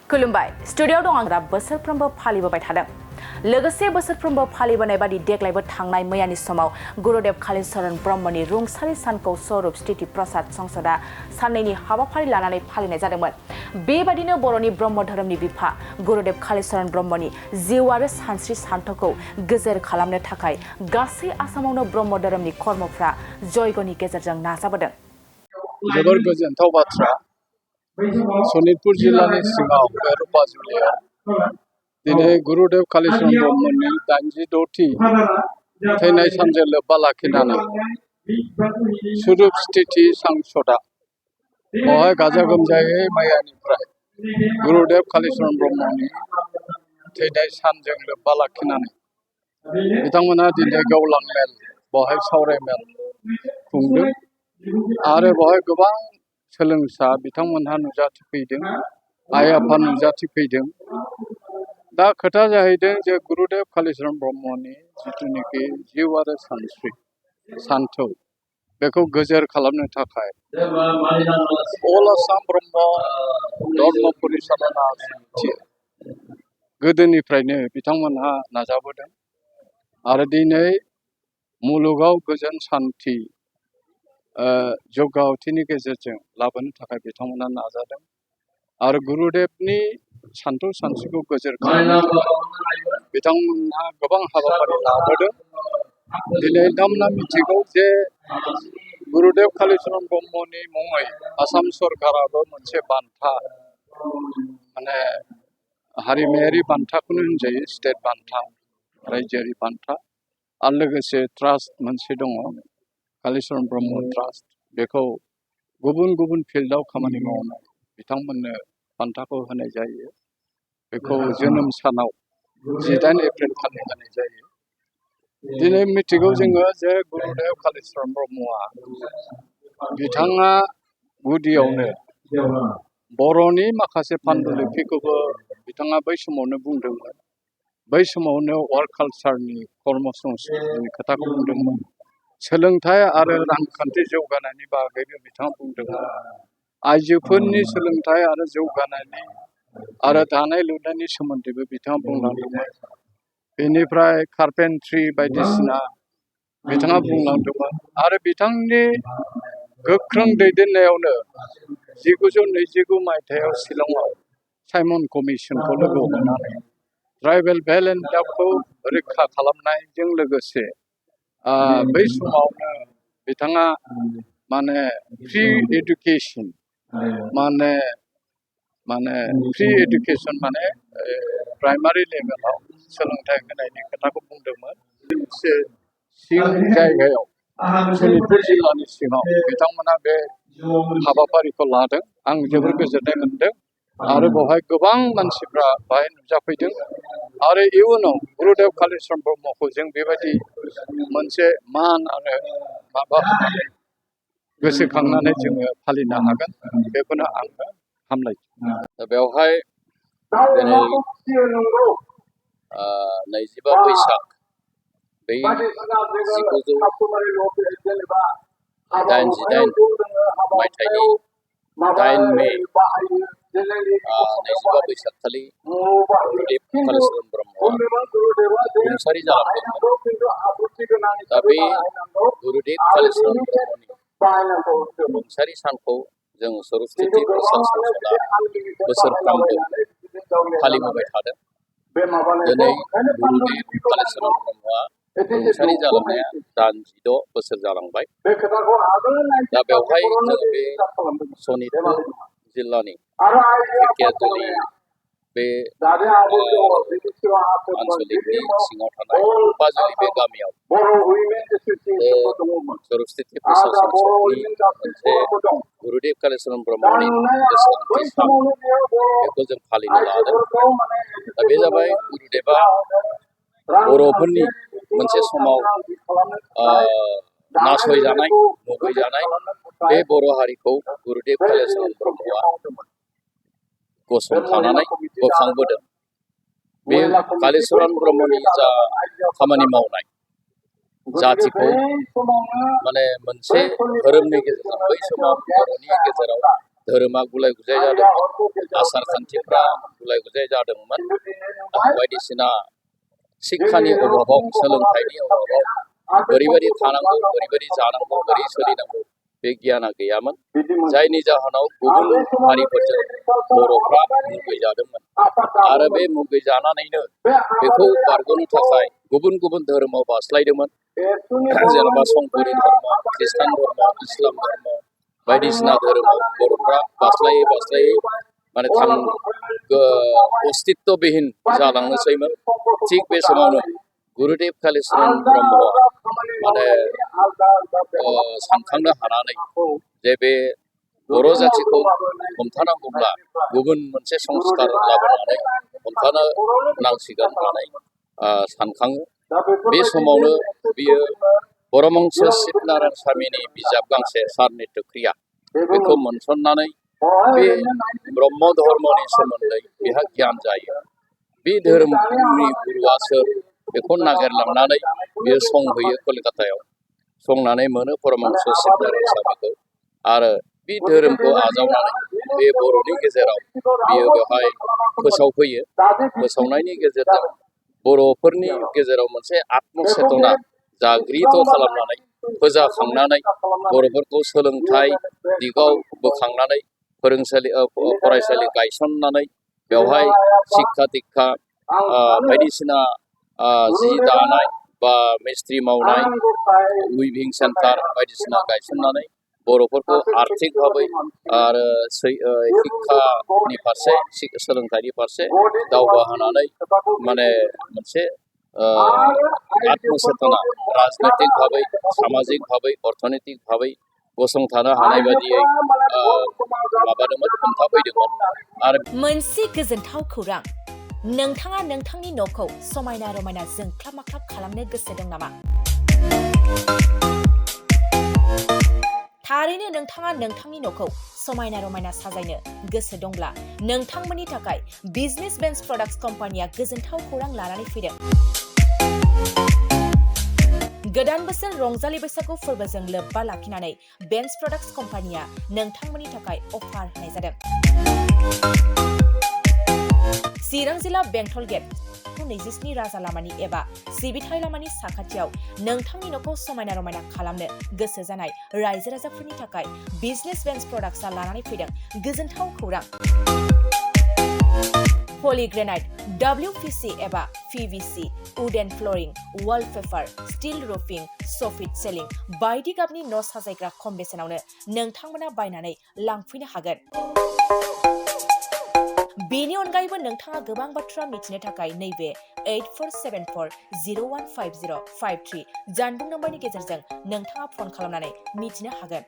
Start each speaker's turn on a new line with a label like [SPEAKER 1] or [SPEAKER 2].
[SPEAKER 1] खुलुमबाय स्टुडिय'आव दं आं दा बोसोरफ्रोमबो फालिबोबाय थादों लोगोसे बोसोरफ्रोमबो फालिबोनाय बादि देग्लायबो थांनाय मैयानि समाव गुरुदेव कालीचरण ब्रह्मनि रुंसारि सानखौ स्वरूप स्थिति प्रसाद संसदआ साननैनि हाबाफारि लानानै फालिनाय जादोंमोन बेबादिनो बर'नि ब्रह्म धोरोमनि बिफा गुरुदेव कालीचरण ब्रह्मनि जिउ आरो सानस्रि सानथौखौ गोजोर खालामनो थाखाय गासै आसामावनो ब्रह्म धोरोमनि कर्मफ्रा जयग'नि गेजेरजों नाजाबोदों
[SPEAKER 2] जोबोर गोजोनथाव बाथ्रा सनितपुर जिल्लानि सिङाव बे रुपाजुलियाव दिनै गुरुदेव कालीचरण ब्रह्मनि 86थि थैनाय सानजों लोब्बा लाखिनानै स्वरूप स्थिति संसदआ बेवहाय गाजा गोमजायै मैयानिफ्राय गुरुदेव कालीचरण ब्रह्मनि थैनाय सानजों लोब्बा लाखिनानै बिथांमोना दिनै गेवलां मेल बेवहाय सावराय मेल खुंदों आरो बेवहाय गोबां सोलोंसा बिथांमोनहा नुजाथिफैदों आइ आफा नुजाथिफैदों दा खोथा जाहैदों जे गुरुदेव कालीचरण ब्रह्मनि जिथुनिखि जिउ आरो सानस्रि सान्थौ बेखौ गोजोर खालामनो थाखाय अल आसाम ब्रह्म धर्म परिचालना समिति गोदोनिफ्रायनो बिथांमोनहा नाजाबोदों आरो दिनै मुलुगाव गोजोन सान्थि जौगाहोथिनि गेजेरजों लाबोनो थाखाय बिथांमोना नाजादों आरो गुरुदेवनि सान्थौ सानस्रिखौ गोजोर खालामनो थाखाय बिथांमोनहा गोबां हाबाफारि लाबोदों दिनै दामना मिथिगौ जे गुरुदेव कालीचरण ब्रह्मनि मुङै आसाम सरकाराबो मोनसे बान्था माने हारिमायारि बान्थाखौनो होनजायो स्टेट बान्था रायजोआरि बान्था आरो लोगोसे ट्रास्ट मोनसे दङ कालीचरण ब्रह्म ट्रास्ट बेखौ गुबुन गुबुन फिल्डआव खामानि मावनाय बिथांमोननो बान्थाखौ होनाय जायो बेखौ जोनोम सानाव 18 एप्रिल खालि होनाय जायो दिनै मिथिगौ जोङो जे गुरुदेव कालीचरण ब्रह्मआ बिथाङा गुदियावनो बर'नि माखासे पान्डुलिपिखौबो बिथाङा बै समावनो बुंदोंमोन बै समावनो वार्क कालचारनि कर्म संस्कृतिनि खोथाखौ बुंदोंमोन सोलोंथाइ आरो रांखान्थि जौगानायनि बागैबो बिथाङा बुंदोंमोन आइजोफोरनि सोलोंथाइ आरो जौगानायनि आरो दानाय लुनायनि सोमोन्दैबो बिथाङा बुंलांदोंमोन बेनिफ्राय कार्पेन्ट्रि बायदिसिना बिथाङा बुंलांदोंमोन आरो बिथांनि गोख्रों दैदेननायावनो 1929 मायथाइयाव शिलंआव साइमन कमिसनखौ लोगो हमनानै ट्राइबेल भेल एन्ड डाबखौ रैखा खालामनायजों लोगोसे बै समावनो बिथाङा माने फ्रि एडुकेसन माने फ्रि एडुकेसन माने प्राइमारि लेभेलाव सोलोंथाइ होनायनि खोथाखौ बुंदोंमोन मोनसे सिं जायगायाव सनितपुर जिल्लानि सिङाव बिथांमोना बे हाबाफारिखौ लादों आं जोबोर गोजोननाय मोनदों आरो बेवहाय गोबां मानसिफ्रा बाहाय नुजाफैदों आरो इयुनाव गुरुदेव कालीचरण ब्रह्मखौ जों बेबायदि मोनसे मान आरो माबा होनानै गोसोखांनानै जोङो फालिनो हागोन बेखौनो आङो हामलायो दा बेवहाय दिनै 25 बैसाग बै 1988 मायथाइनि 8 मे 25 बैसागखालि गुरुदेव कालीचरण ब्रह्मआ रुंसारि जालांदोंमोन दा बे गुरुदेव कालीचरण ब्रह्मनि रुंसारि सानखौ जों स्वरूप स्थिति प्रसाद संसदआ बोसोरफ्रोमबो फालिबोबाय थादों दिनै गुरुदेव कालीचरण ब्रह्मआ रुंसारि जालांनाया 86 बोसोर जालांबाय दा बेवहाय जों बे सनितपुर जिल्लानि धेकियाजुलि बे आन्सलिकनि सिङाव थानाय रुपाजुलि बे गामियाव स्वरूप स्थिति प्रसाद संसदनि मोनसे गुरुदेव कालीचरण ब्रह्मनि गोसोखांथि सान बेखौ जों फालिनो लादों दा बे जाबाय गुरुदेवा बर'फोरनि मोनसे समाव नासयजानाय मुगैजानाय बे बर' हारिखौ गुरुदेव कालीचरण ब्रह्मआ गसंथानानै बोखांबोदों बे कालीचरण ब्रह्मनि जा खामानि मावनाय जातिखौ माने मोनसे धोरोमनि गेजेरजों बै समाव बर'नि गेजेराव धोरोमा गुलाय गुजाय जादोंमोन, आसार खान्थिफ्रा गुलाय गुजाय जादोंमोन, बायदिसिना शिक्षानि अभाबाव, सोलोंथाइनि अभाबाव बोरैबायदि थानांगौ, बोरैबायदि जानांगौ, बोरै सोलिनांगौ बे गियाना गैयामोन, जायनि जाहोनाव गुबुन हारिफोरजों बर'फ्रा मुगैजादोंमोन आरो बे मुगैजानानैनो बेखौ बारग'नो थाखाय गुबुन गुबुन धोरोमाव बास्लायदोंमोन, जेनेबा संकरि धर्म, ख्रिस्टान धर्म, इस्लाम धर्म बायदिसिना धोरोमाव बर'फ्रा बास्लायै माने अस्तित्वबिहीन जालांनोसैमोन। थिग बे समावनो गुरुदेब कालिचरण ब्रह्मआ माने सानखांनो हानानै जे बे बर' जाथिखौ हमथानांगौब्ला गुबुन मोनसे संस्कार लाबोनानै हमथानो नांसिगोन होननानै सानखाङो। बे समावनो बियो परमहंस शिबनारायण स्वामिनि बिजाब गांसे सारनित्य क्रिया बेखौ मोनसननानै बे ब्रह्म धर्मनि सोमोन्दै बेहा गियान जायो। बे धोरोमनि गुरुआ सोर बेखौ नागिरलांनानै बियो संहैयो कलकातायाव, संनानै मोनो परमहंस शिबनारायण स्वामिखौ आरो बे धोरोमखौ आजावनानै बे बर'नि गेजेराव बियो बेवहाय फोसावफैयो। फोसावनायनि गेजेरजों बर'फोरनि गेजेराव मोनसे आत्मचेतना जागृत खालामनानै फोजाखांनानै बर'फोरखौ सोलोंथाइ दिगाव बोखांनानै फरायसालि गायसननानै बेवहाय शिक्षा दिक्षा बायदिसिना जि दानाय बा मिस्ट्रि मावनाय, उइभिं सेन्टार बायदिसिना गायसननानै बर'फोरखौ आर्थिक भाबै आरो शिक्षानि फारसे, सोलोंथाइनि फारसे दावगाहोनानै माने मोनसे आत्मचेतना राजनैतिक भाबै, सामाजिक भाबै, अर्थनैतिक भाबै गसंथानो हानाय बायदियै माबादोंमोन, हमथाफैदोंमोन। आरो
[SPEAKER 1] मोनसे गोजोनथाव खौरां, नोंथाङा नोंथांनि न'खौ समायना रमायना जोंख्लाब माख्लाब खालामनो गोसो दं नामा? थारैनो नोंथाङा नोंथांनि न'खौ समायना रमायना साजायनो गोसो दंब्ला नोंथांमोननि थाखाय बिजनेस बेन्स प्रडाक्ट्स कम्पानिया गोजोनथाव खौरां लानानै फैदों। गोदान बोसोर रंजालि बैसागु फोरबोजों लोब्बा लाखिनानै बेन्स प्रडाक्ट्स कम्पानिया नोंथांमोननि थाखाय अफार होनाय जादों। चिरां जिल्ला बेंटल गेट 27 राजा लामानि एबा सिबिथाइ लामानि साखाथियाव नोंथांनि न'खौ समायना रमायना खालामनो गोसो जानाय रायजो राजाफोरनि थाखाय बिजनेस बेन्स प्रडाक्ट्सआ लानानै फैदों गोजोनथाव खौरां। पलिग्रेनाइट, WPC एबा PVC, wooden flooring, wallpaper, steel roofing, soffit ceiling बायदि गाबनि न' साजायग्रा खम बेसेनावनो नोंथांमोना बायनानै लांफैनो हागोन। बेनि अनगायैबो नोंथाङा गोबां बाथ्रा मिथिनो थाखाय नैबे 8474015053 जानबुं नम्बरनि गेजेरजों नोंथाङा फन खालामनानै मिथिनो हागोन।